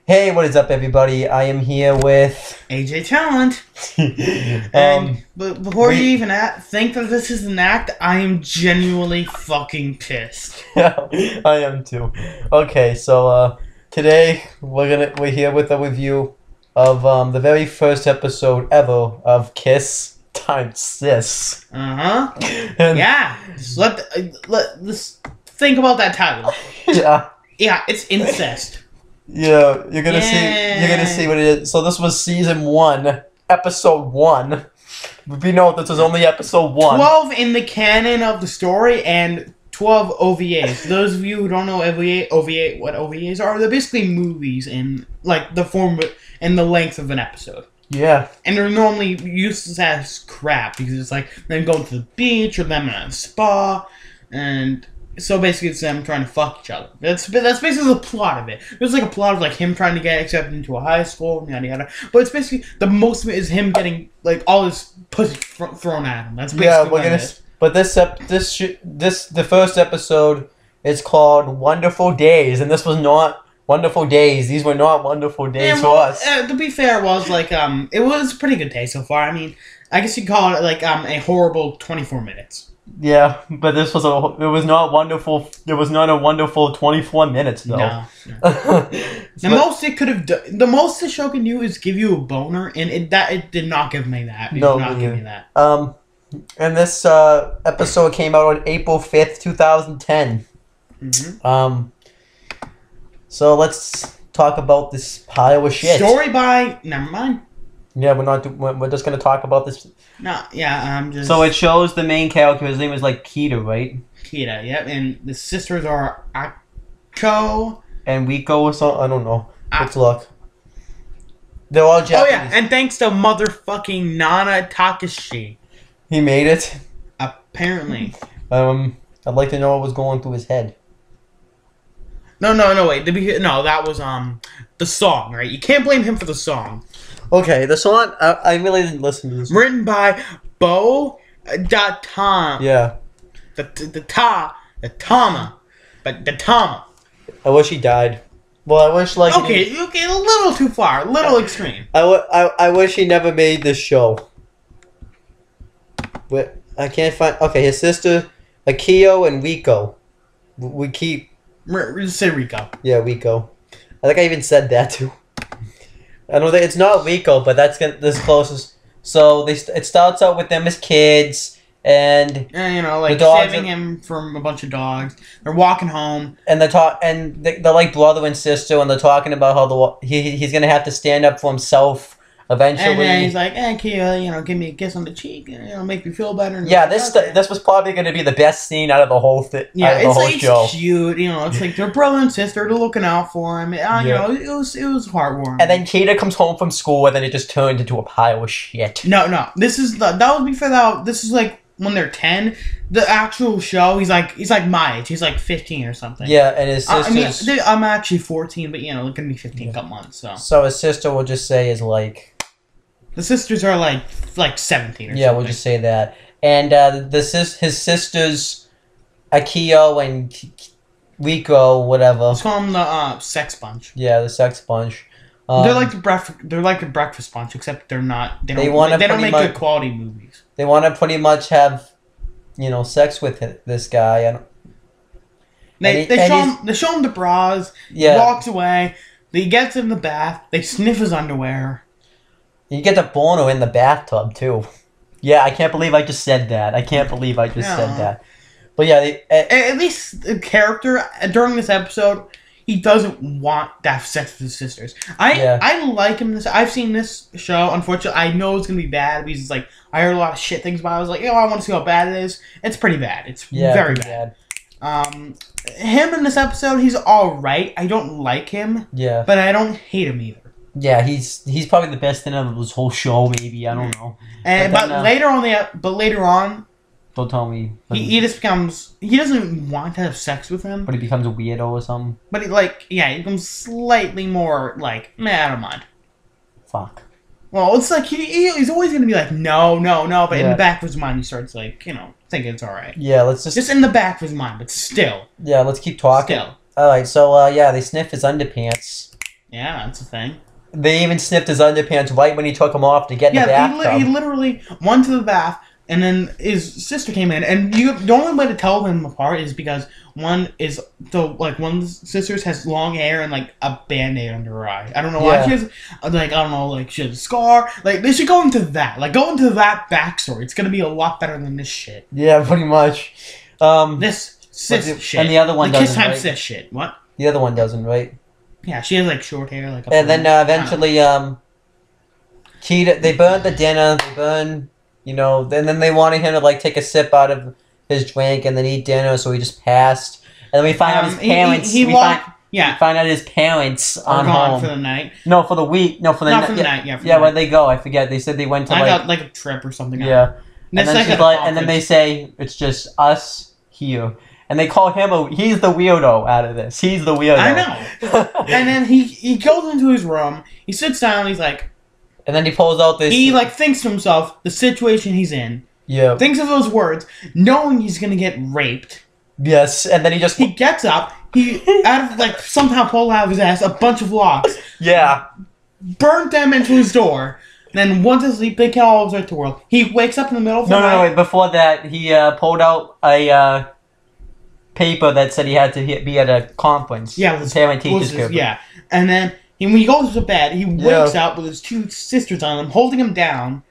Hey, what is up, everybody? I am here with AJ Talent. But before you even think that this is an act, I am genuinely fucking pissed. Yeah, I am too. Okay, so today we're here with a review of the very first episode ever of Kissxsis. Yeah. Just let's think about that title. Yeah. Yeah, it's incest. Yeah, you're gonna see what it is. So this was season 1, episode 1. We know this was only episode 1. 12 in the canon of the story and 12 OVAs. Those of you who don't know what OVAs are, they're basically movies in like the form and the length of an episode. Yeah. And they're normally useless as crap because it's like them going to the beach or them in a spa, and so basically it's them trying to fuck each other. That's basically the plot of it. There's like a plot of like him trying to get accepted into a high school, yada yada. But it's basically the most of it is him getting like all his pussy thrown at him. That's basically what it is. But the first episode is called Wonderful Days, and this was not Wonderful Days. These were not wonderful days for us. To be fair, it was like it was a pretty good day so far. I mean, I guess you'd call it like a horrible 24 minutes. Yeah, but it was not wonderful. It was not a wonderful 24 minutes though. No. The most it could have done, the most the show can do is give you a boner, and it did not give me that. It did not give me that. And this episode came out on April 5th, 2010. So let's talk about this pile of shit. Story by never mind. Yeah, we're just gonna talk about this. No, yeah, I'm just. So it shows the main character. His name is like Kita, right? Kita, yep. And the sisters are Ako and Wiko or something. I don't know. Let's look. They're all Japanese. Oh yeah, and thanks to motherfucking Nana Takashi. He made it. Apparently. I'd like to know what was going through his head. No, wait. No, that was the song, right? You can't blame him for the song. Okay, the song, I really didn't listen to this. Written by Bo Datam. Yeah. The Tama. I wish he died. Well, I wish, like... Okay, a little too far. A little extreme. I wish he never made this show. But I can't find... Okay, his sister, Akio and Wiko. We keep... Just say Rico. Yeah, Wiko. I think I even said that, too. I don't think it's not Rico, but that's this closest. So it starts out with them as kids, and you know, like saving him from a bunch of dogs. They're walking home, and they're like brother and sister, and they're talking about how he's gonna have to stand up for himself eventually. And then he's like, "Hey, Kia, you know, give me a kiss on the cheek, and make me feel better." And yeah, this was probably gonna be the best scene out of the whole thing. Yeah, it's cute. You know, it's like their brother and sister. They're looking out for him. You know, it was heartwarming. And then Kita comes home from school, and then it just turned into a pile of shit. No. This is this is like when they're 10. The actual show, he's like my age. He's like 15 or something. Yeah, and his sister. I'm actually 14, but you know, it's gonna be 15 couple months. So his sister, we'll just say, is like. The sisters are like 17 or something. Yeah, we'll just say that. And his sisters, Akio and Wiko, whatever. Let's call them the sex bunch. Yeah, the sex bunch. They're like the breakfast bunch, except they're not. They don't make good quality movies. They want to pretty much have, you know, sex with this guy. They show him the bras. Yeah. He walks away. He gets in the bath. They sniff his underwear. You get the boner in the bathtub, too. Yeah, I can't believe I just said that. Said that. But yeah, at least the character, during this episode, he doesn't want to have sex with his sisters. I like him. I've seen this show. Unfortunately, I know it's going to be bad because it's like, I heard a lot of shit things about it. I was like, I want to see how bad it is. It's pretty bad. It's very bad. Him in this episode, he's alright. I don't like him. Yeah. But I don't hate him either. Yeah, he's probably the best thing of this whole show. Maybe, I don't know. But later on, don't tell me. He just becomes. He doesn't want to have sex with him. But he becomes a weirdo or something. But he becomes slightly more like, I don't mind. Fuck. Well, it's like he's always gonna be like, no, but in the back of his mind, he starts like, thinking it's all right. Yeah, let's just in the back of his mind, but still. Yeah, let's keep talking. Still. Alright, so, yeah, they sniff his underpants. Yeah, that's a thing. They even sniffed his underpants right when he took them off to get in the bathtub. He literally went to the bath, and then his sister came in, and the only way to tell them apart is because one of the sisters has long hair and like a band-aid under her eye. I don't know why she has she has a scar. Like they should go into that. Like go into that backstory. It's gonna be a lot better than this shit. Yeah, pretty much. This cis shit. And the other one doesn't, right? Cis shit. What? The other one doesn't, right? Yeah, she has like short hair, like. And then eventually, they burned the dinner. They burned, and then they wanted him to like take a sip out of his drink and then eat dinner, so he just passed. And then we find out his parents. We find out his parents are gone for the night. No, for the week. No, for the night. Yeah, where'd they go? I forget. They said they went to like a trip or something. Yeah. And then they say it's just us here. And they call him he's the weirdo out of this. He's the weirdo. I know. And then he goes into his room. He sits down. He's like. And then he pulls out this. He thinks to himself the situation he's in. Yeah. Thinks of those words, knowing he's gonna get raped. Yes. And then he gets up. He somehow pulled out of his ass a bunch of locks. Yeah. Burnt them into his door. Then once asleep, they kill all the world. He wakes up in the middle of the night. No, wait. Before that, he pulled out a paper that said he had to be at a conference. Yeah, and then when he goes to bed, he wakes up with his two sisters on him, holding him down,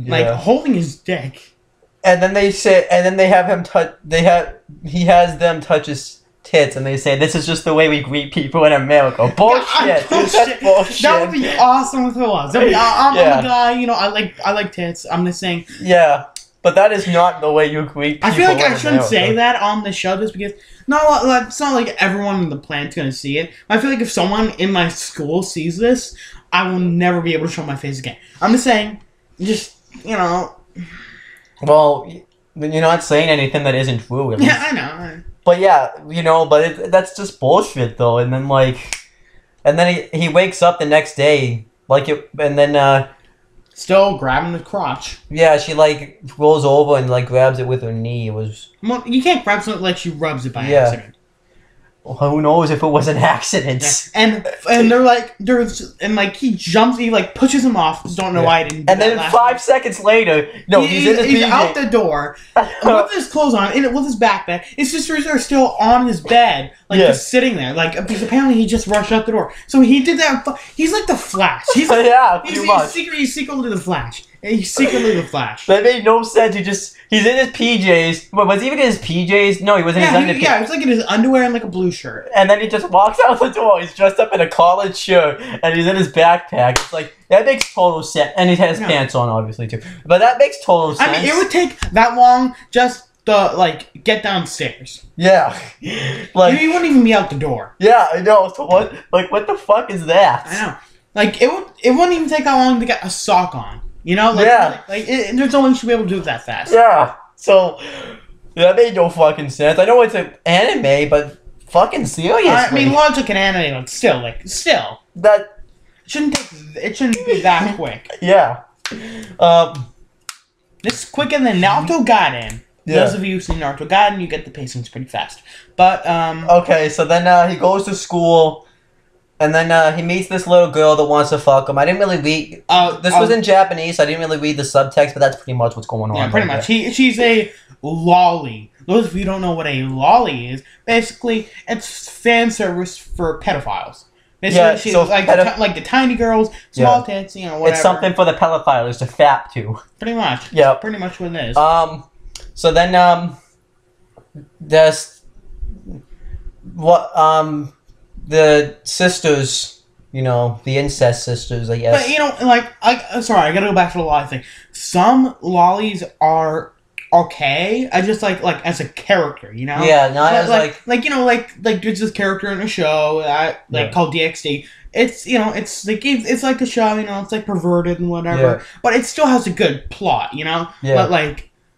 holding his dick. And then they have him touch. He has them touch his tits, and they say this is just the way we greet people in America. Bullshit. That's bullshit. That would be awesome if it was. I'm a guy, I like tits. I'm just saying. Yeah. But that is not the way you greet people. I feel like I shouldn't say that on the show just because... No, it's not like everyone on the planet's going to see it. I feel like if someone in my school sees this, I will never be able to show my face again. I'm just saying, Well, you're not saying anything that isn't true. Really. Yeah, I know. But yeah, but that's just bullshit, though. And then, he wakes up the next day, and then... Still grabbing the crotch. Yeah, she rolls over and grabs it with her knee. It was. Well, you can't grab something like she rubs it by accident. Well, who knows if it was an accident? Yeah. And he jumps, he pushes him off. Just don't know why I didn't. And then 5 seconds later, he's in his PJ. Out the door with his clothes on and with his backpack. His sisters are still on his bed, just sitting there, because apparently he just rushed out the door. So he did that. He's like the Flash. He's he's secretly the Flash. He's secretly the Flash. That made no sense. He's in his PJs. Was he even in his PJs? No, he was in his underwear. Yeah, he was in his underwear and a blue shirt. And then he just walks out the door. He's dressed up in a collared shirt and he's in his backpack. It's that makes total sense. And he has pants on, obviously, too. But that makes total sense. I mean, it would take that long just to get downstairs. Yeah. You wouldn't even be out the door. Yeah, I know. So what the fuck is that? I know. It wouldn't even take that long to get a sock on. There's no way you should be able to do it that fast. Yeah. So that made no fucking sense. I know it's an anime, but fucking seriously. I mean, logic and anime, but still. That it shouldn't be that quick. Yeah. This is quicker than Naruto Gaiden. Yeah. Those of you who've seen Naruto Gaiden, you get the pacings pretty fast. But okay, so then he goes to school. And then he meets this little girl that wants to fuck him. I didn't really read... this was in Japanese, so I didn't really read the subtext, but that's pretty much what's going on. Yeah, pretty much. She's a lolly. Those of you who don't know what a lolly is, basically, it's fan service for pedophiles. Basically, she's like the tiny girls, small tits, whatever. It's something for the pedophiles to fap to. Pretty much. Yeah. Pretty much what it is. So then, the sisters, the incest sisters, I guess. But, sorry, I gotta go back to the lolly thing. Some lollies are okay. I just as a character, Yeah, not as there's this character in a show called DxD. It's it's like a show, it's perverted and whatever, but it still has a good plot,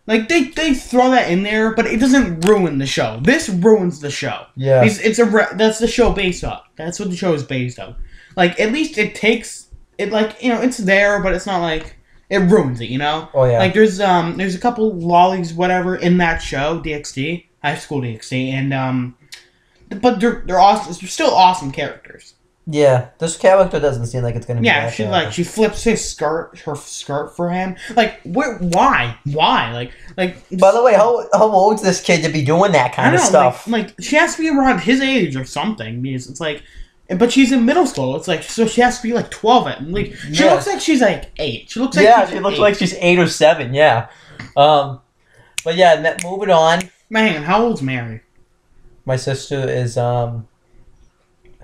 But they throw that in there, but it doesn't ruin the show. This ruins the show. Yeah, that's the show based on. That's what the show is based on. At least it takes it. It's there, but it's not it ruins it. Oh yeah. There's a couple lollies whatever in that show DxD, High School DxD, and but they're awesome. They're still awesome characters. Yeah, this character doesn't seem like it's gonna be. Yeah, she flips her skirt for him. Like, why? Like. By the way, how old is this kid to be doing that kind of stuff? Like she has to be around his age or something. Because it's like, but she's in middle school. It's like, so she has to be like 12. Like she looks like she's like 8. She looks like she's 8 or 7. Yeah. But yeah, moving on. Man, how old's Mary? My sister is I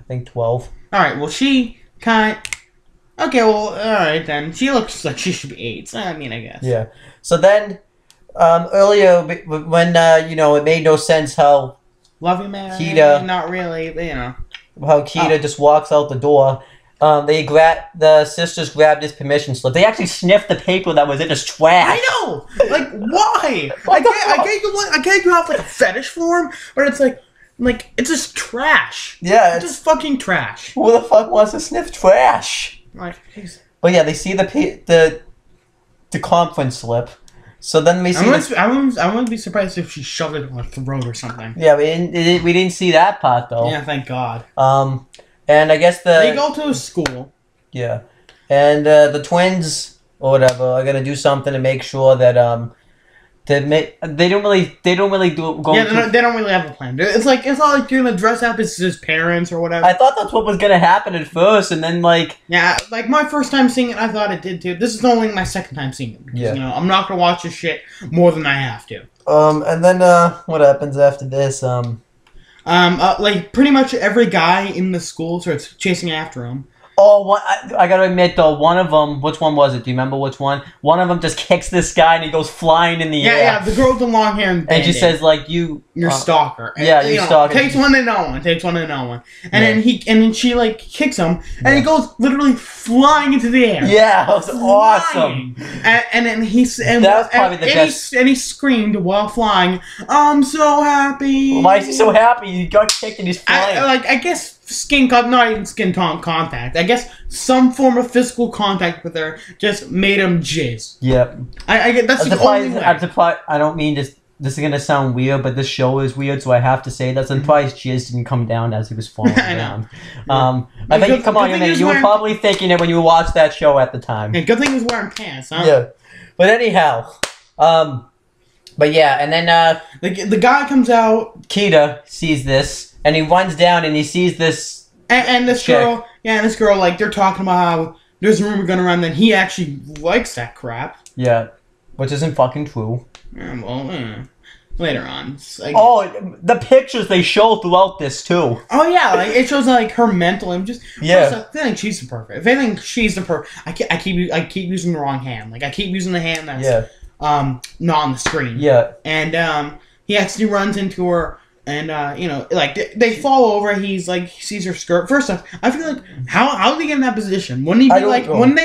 think 12. All right. Well, she kind. Okay. Well, all right then. She looks like she should be 8. So, I mean, I guess. Yeah. So then, earlier when it made no sense how. Love you, Mary. Kita. Not really, but how Kita just walks out the door. The sisters grabbed his permission slip. They actually sniffed the paper that was in his trash. I know. Like, why? I get you have like a fetish for him, but it's like it's just trash. Yeah, it's just fucking trash. Who the fuck wants to sniff trash? Like, geez. But yeah, they see the conference slip. So then we see. I wouldn't be surprised if she shoved it in her throat or something. Yeah, we didn't see that part though. Yeah, thank God. And I guess they go to a school. Yeah, and the twins or whatever are gonna do something to make sure that they don't really go. Yeah, they don't really have a plan. It's not like you're gonna dress up as his parents or whatever. I thought that's what was gonna happen at first, and then yeah, like my first time seeing it, I thought it did too. This is only my second time seeing it. Because, I'm not gonna watch this shit more than I have to. And then what happens after this? Like pretty much every guy in the school starts chasing after him. Oh, I gotta admit though, one of them, which one was it? Do you remember which one? One of them just kicks this guy and he goes flying in the air. Yeah, the girl with the long hair and she says like you're stalker. Yeah, you're stalker. Takes one to know one. And then she like kicks him and he goes literally flying into the air. Yeah, that was awesome. And then he screamed while flying, "I'm so happy." Why is he so happy? He got kicked and he's flying. I guess not even skin contact. I guess some form of physical contact with her just made him jizz. Yep. I get that's the only way. I'm surprised. I don't mean this is gonna sound weird, but this show is weird, so I have to say that. I'm surprised jizz didn't come down as he was falling down. I bet you were probably thinking it when you watched that show at the time. Yeah, good thing he was wearing pants, huh? Yeah. But anyhow, but yeah, and then the guy comes out. Kita sees this. And he runs down and he sees this and this girl, like they're talking about how there's a rumor going around that he actually likes that crap. Yeah, which isn't fucking true. Yeah, well, later on. The pictures they show throughout this too. Oh yeah, like it shows like her mental images. Yeah, I think she's the perfect. If I think she's the perfect, I keep using the wrong hand. Like I keep using the hand that's not on the screen. Yeah, and he actually runs into her. And, like, they fall over, he sees her skirt. First off, I feel like, how did he get in that position? Wouldn't they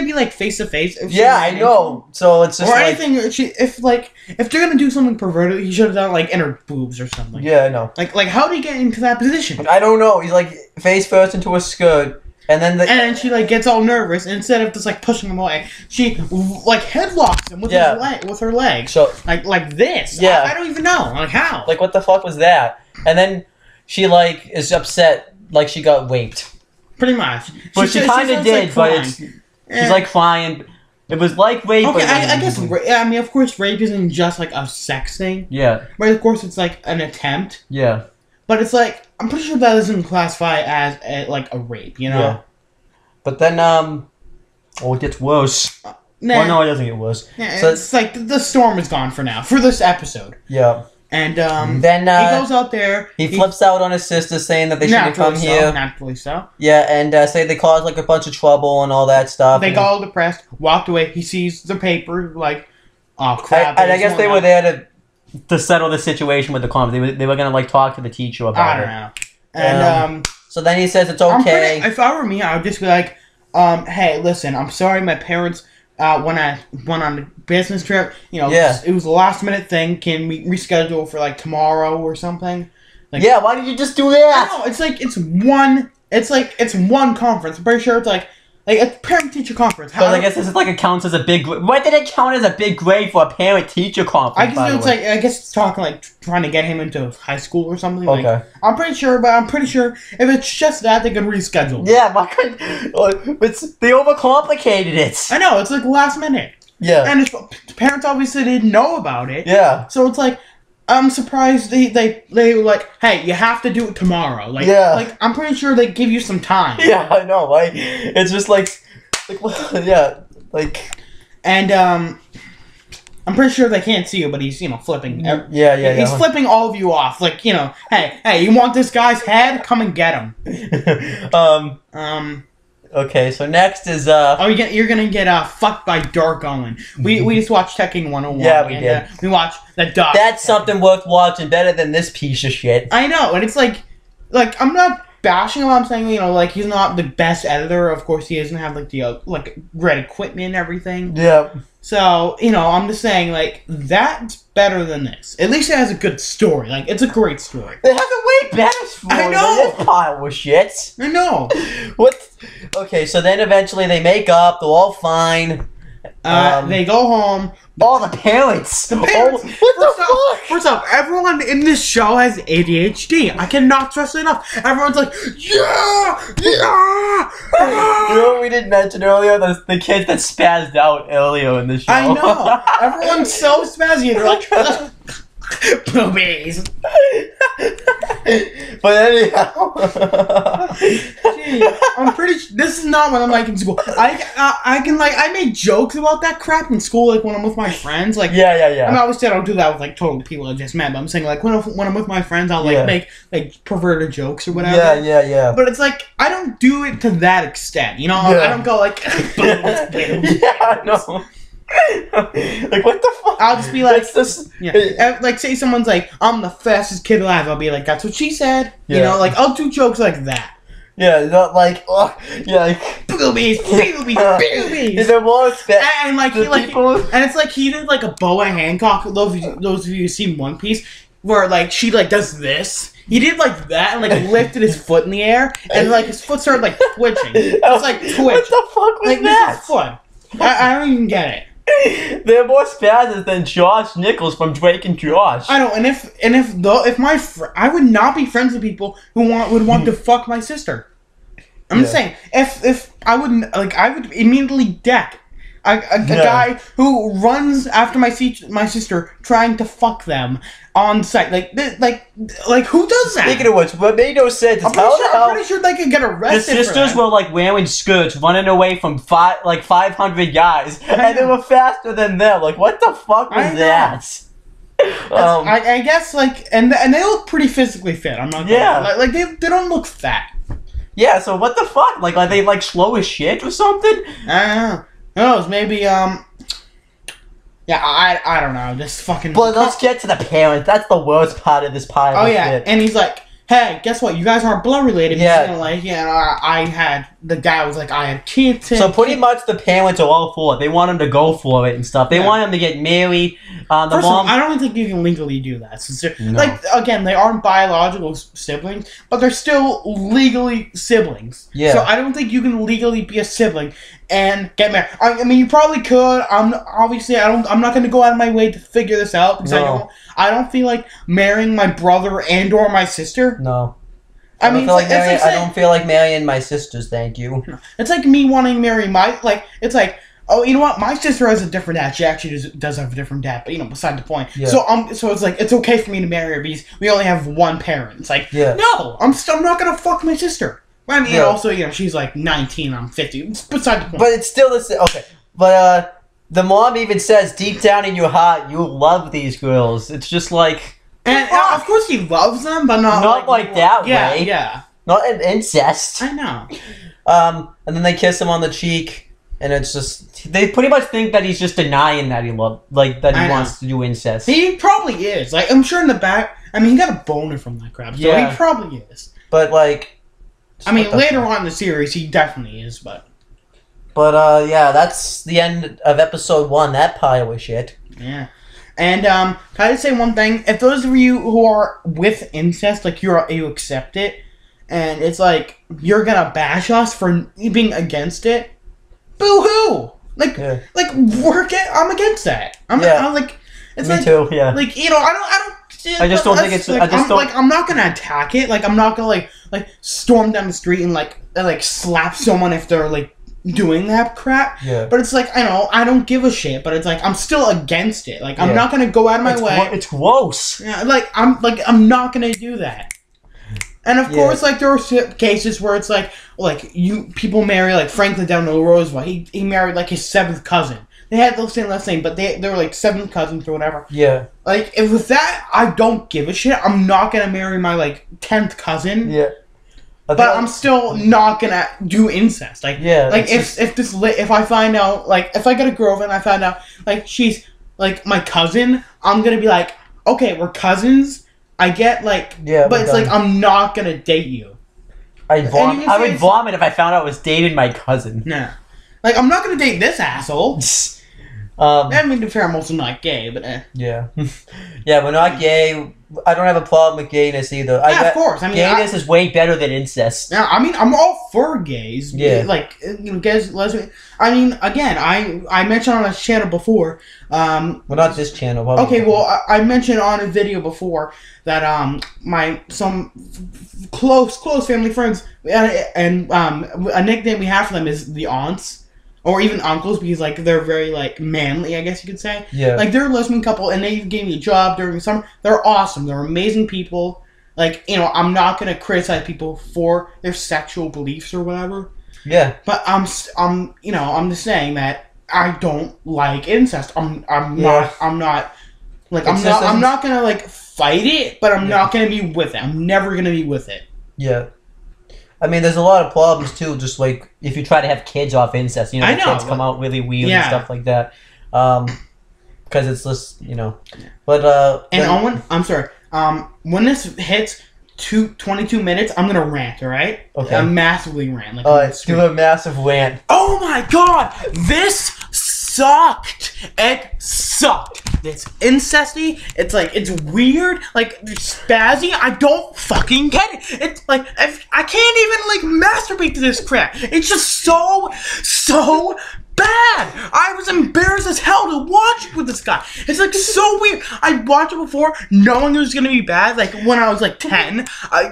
be, like, face-to-face? Yeah, I know. So it's just, or anything, if they're gonna do something perverted, he should have done, like, in her boobs or something. Yeah, I know. Like, how did he get into that position? I don't know. He's, like, face first into a skirt, and then she, like, gets all nervous, and instead of just, like, pushing him away, she, like, headlocks him with her leg. So, like this. Yeah. I don't even know. Like, how? Like, what the fuck was that? And then she, like, is upset, like she got raped. Pretty much. But she kind of did, but she's, like, crying. It was like rape. Okay, I guess, I mean, of course, rape isn't just, like, a sex thing. Yeah. But, of course, it's, like, an attempt. Yeah. But it's, like, I'm pretty sure that doesn't classify as, a rape, you know? Yeah. But then, it gets worse. Well, no, it doesn't get worse. Yeah, so it's, like, the storm is gone for now, for this episode. Yeah. And then he goes out there. He flips out on his sister, saying that they shouldn't come here. Naturally so. Yeah, and say they caused like a bunch of trouble and all that stuff. They got all depressed. Walked away. He sees the paper, like, oh crap. And I guess they were there to settle the situation with the comments. They were gonna like talk to the teacher about it. I don't know. And so then he says it's okay. If I were me, I would just be like, hey, listen, I'm sorry, my parents. When I went on a business trip, it was a last minute thing. Can we reschedule for like tomorrow or something? Like, yeah, why did you just do that? I don't know, it's one conference. I'm pretty sure it's like Like a parent-teacher conference. But I guess this is like it counts as a big. Why did it count as a big grade for a parent-teacher conference? I guess it's talking like trying to get him into high school or something. Okay. Like, I'm pretty sure if it's just that, they can reschedule. Yeah, why couldn't? They overcomplicated it. I know, it's like last minute. Yeah. And parents obviously didn't know about it. Yeah. So it's like, I'm surprised they were like, hey, you have to do it tomorrow. Like, yeah. Like, I'm pretty sure they give you some time. Yeah, I know. Like, it's just like yeah, like. And, I'm pretty sure they can't see you, but he's, flipping. Yeah. He's flipping all of you off. Like, hey, you want this guy's head? Come and get him. Okay, so next is you're gonna get fucked by Dark Owen. We just watched Tekken 101. Yeah, we did. We watched that doc. That's something worth watching, better than this piece of shit. I know, and it's like I'm not bashing him. I'm saying like he's not the best editor. Of course, he doesn't have like the great equipment and everything. Yeah. So I'm just saying like that's better than this. At least it has a good story. Like it's a great story. It has a way better story. I know. Than this pile of shit. I know. What? Okay, so then eventually they make up. They're all fine. They go home. All the parents. The parents. Oh, what the fuck? First off, everyone in this show has ADHD. I cannot stress it enough. Everyone's like, yeah. You know what we didn't mention earlier? The kids that spazzed out earlier in the show. I know. Everyone's so spazzy. They're like, boobies. But anyhow, I'm pretty. This is not when I'm like in school. I make jokes about that crap in school, like when I'm with my friends. Like yeah. I mean, obviously I don't do that with like total people I just met. But I'm saying like when I'm with my friends, I'll make like perverted jokes or whatever. Yeah. But it's like I don't do it to that extent. I don't go like. Yeah, I know. Like what the fuck? I'll just be like, yeah. Like say someone's like, I'm the fastest kid alive. I'll be like, that's what she said. Yeah. Like I'll do jokes like that. Yeah, not like boobies. They're more and it's like he did like a Boa Hancock. Those of you who seen One Piece, where like she like does this. He did like that and like lifted his foot in the air and like his foot started like twitching. It's like twitch. What the fuck was like, that? This is fun. I don't even get it. They're more spazzes than Josh Nichols from Drake and Josh. I know, I would not be friends with people who would want to fuck my sister. I'm just saying, if I would immediately deck a guy who runs after my sister trying to fuck them on site. Like who does that? Speaking of which, what made no sense is I'm pretty sure they could get arrested. The sisters were like wearing skirts, running away from 500 guys, and they were faster than them. Like, what the fuck was that? I guess and they look pretty physically fit. I'm not. Like they don't look fat. Yeah. So what the fuck? Like, are they like slow as shit or something? I don't know. Who knows? Maybe yeah, I don't know. This fucking. But let's get to the parents. That's the worst part of this pile. Oh yeah, shit. And he's like, "Hey, guess what? You guys aren't blood related." Yeah. I had the guy was like, I had kids. So pretty much the parents are all for it. They want him to go for it and stuff. They want him to get married. The mom. I don't think you can legally do that. Since like again, they aren't biological siblings, but they're still legally siblings. Yeah. So I don't think you can legally be a sibling and get married. I mean, you probably could. I'm not going to go out of my way to figure this out because I don't feel like marrying my brother and or my sister. No. I mean, I don't feel like marrying my sisters. Thank you. It's like me wanting to marry my It's like, oh, you know what? My sister has a different dad. She actually does have a different dad, but beside the point. Yeah. So it's like it's okay for me to marry her because we only have one parent. It's like, no, I'm not gonna fuck my sister. I mean, also, she's like 19, I'm 50. It's beside the point. But it's still the same. Okay, but the mom even says deep down in your heart you love these girls. It's just like. And of course he loves them, but not like that way. Yeah. Not an incest. I know. And then they kiss him on the cheek, and it's just they pretty much think that he's just denying that he wants to do incest. He probably is. Like I'm sure in the back. I mean, he got a boner from that crap, so he probably is. But I mean, later on in the series, he definitely is. But yeah, that's the end of episode 1. That pile of shit. Yeah. And can I just say one thing? If those of you who are with incest, you accept it, and it's like you're gonna bash us for being against it, boo-hoo. Like work it. I'm against that. I'm like, it's me too. Yeah. Like, you know, I don't. I just don't think it's. Like, I'm not gonna attack it. Like, I'm not gonna like storm down the street and like slap someone if they're like doing that crap. Yeah. But it's like, I don't give a shit. But it's like I'm still against it. Like, I'm not gonna go out of my way. It's gross. Yeah. I'm not gonna do that. And of course, like, there are cases where it's like people marry, like, Franklin Delano Roosevelt. He married, like, his 7th cousin. They had the same last name, but they were, like, 7th cousins or whatever. Yeah. Like, if with that, I don't give a shit. I'm not gonna marry my, like, 10th cousin. Yeah. But I'm still not gonna do incest. Like, like, if I find out, like, if I get a girlfriend and I find out, like, she's, like, my cousin, I'm gonna be like, okay, we're cousins. I get, like, but it's like, I'm not gonna date you. I would vomit if I found out I was dating my cousin. Nah. Like, I'm not gonna date this asshole. I mean, to be fair, I'm also not gay, but Yeah. Yeah, we're not gay. I don't have a problem with gayness either. Yeah, of course. I mean, gayness is way better than incest. Yeah, I mean, I'm all for gays. Yeah. Like, you know, gays, lesbian. I mean, again, I mentioned on this channel before. Well, not this channel. Okay, well, I mentioned on a video before that some close family friends and a nickname we have for them is the aunts. Or even uncles, because, like, they're very, like, manly, I guess you could say. Yeah. Like, they're a lesbian couple, and they gave me a job during the summer. They're awesome. They're amazing people. Like, you know, I'm not going to criticize people for their sexual beliefs or whatever. Yeah. But I'm just saying that I don't like incest. I'm not going to, like, fight it, but I'm not going to be with it. I'm never going to be with it. Yeah. I mean, there's a lot of problems, too, just, like, if you try to have kids off incest, you know, the kids come out really weird and stuff like that. Because it's just, you know. But, and Owen, I'm sorry, when this hits 22 minutes, I'm gonna rant, alright? Okay. I'm massively rant. Like, alright, do a massive rant. Oh my god! This sucked! It sucked! It's incesty. It's like, it's weird. Like, spazzy. I don't fucking get it. It's like, I can't even, like, masturbate to this crap. It's just so bad. I was embarrassed as hell to watch it with this guy. It's, like, so weird. I watched it before knowing it was gonna be bad, like, when I was, like, 10.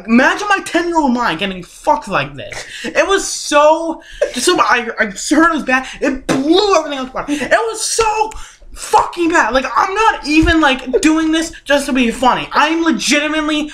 Imagine my 10-year-old mind getting fucked like this. It was I heard it was bad. It blew everything else apart. It was so fucking bad. Like, I'm not even, like, doing this just to be funny. I'm legitimately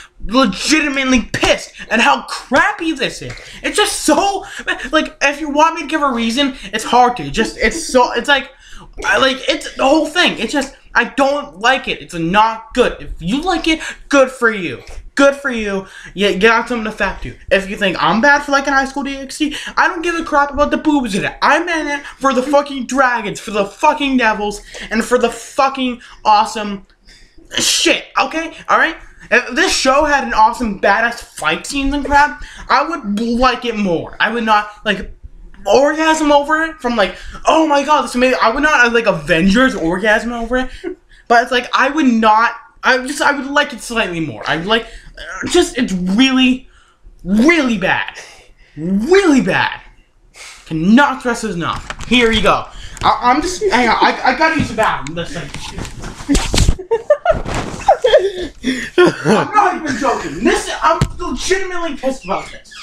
pissed at how crappy this is. It's just so, like, if you want me to give a reason, it's hard to. It's like, it's the whole thing. It's just, I don't like it. It's not good. If you like it, good for you. Good for you. You got something to fact you. If you think I'm bad for liking High School DxD, I don't give a crap about the boobs in it. I'm in it for the fucking dragons, for the fucking devils, and for the fucking awesome shit, okay? Alright? If this show had an awesome badass fight scenes and crap, I would like it more. I would not, like, orgasm over it from, like, oh my god, this is amazing. I would not, like, Avengers orgasm over it. But it's like, I would like it slightly more. I'd like, it's really, really bad. Really bad. Cannot stress this enough. Here you go. I'm just, hang on, I gotta use the bathroom. I'm not even joking. I'm legitimately pissed about this.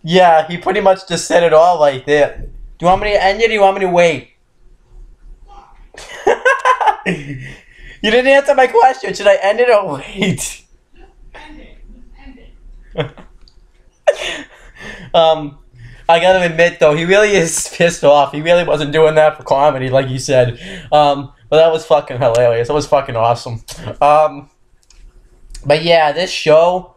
Yeah, he pretty much just said it all like that. Do you want me to end it or do you want me to wait? You didn't answer my question. Should I end it or wait? End it. I gotta admit though, he really is pissed off. He really wasn't doing that for comedy, like you said. But that was fucking hilarious. That was fucking awesome. But yeah, this show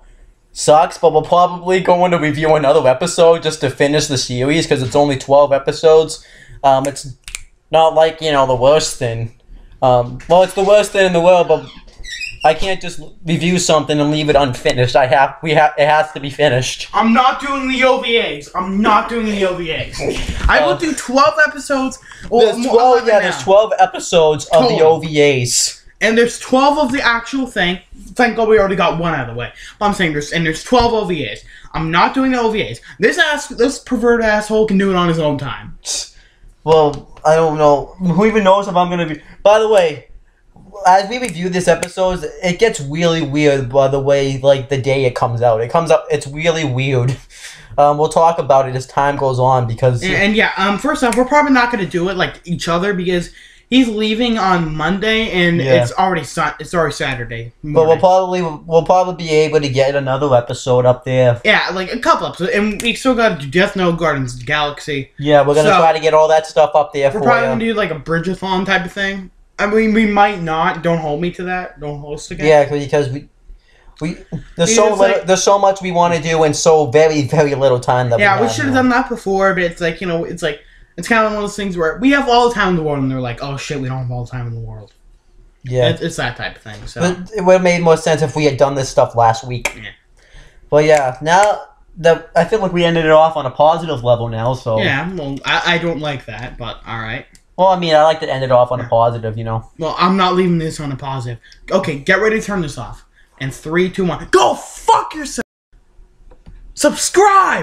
sucks, but we'll probably go in to review another episode just to finish the series, because it's only 12 episodes. It's not like, you know, the worst thing. Well, it's the worst thing in the world, but I can't just review something and leave it unfinished. It has to be finished. I'm not doing the OVAs. I will do 12 episodes. There's 12 episodes of the OVAs. And there's 12 of the actual thing. thank God we already got one out of the way. But I'm saying there's 12 OVAs. I'm not doing the OVAs. This perverted asshole can do it on his own time. Well, I don't know. Who even knows if I'm gonna be? By the way, as we review this episode, it gets really weird. By the way, like the day it comes out, it's really weird. We'll talk about it as time goes on because first off, we're probably not gonna do it like each other because he's leaving on Monday and it's already Saturday morning. But we'll probably be able to get another episode up there. Yeah, like a couple episodes, and we still got to do Death Note, Guardians of the Galaxy. Yeah, we're gonna try to get all that stuff up there. We're probably gonna do like a bridge-a-thon type of thing. I mean, we might not. Don't hold me to that. Don't host again. Yeah, because there's so much we want to do and so very, very little time that we should have done that before, but it's like, it's kind of one of those things where we have all the time in the world and they're like, oh shit, we don't have all the time in the world. Yeah. It's that type of thing. So but it would have made more sense if we had done this stuff last week. Yeah. But yeah, now that I feel like we ended it off on a positive level now, so yeah, well, I don't like that, but alright. Well, I mean, I like to end it off on a positive, Well, I'm not leaving this on a positive. Okay, get ready to turn this off. And 3, 2, 1. Go fuck yourself! Subscribe!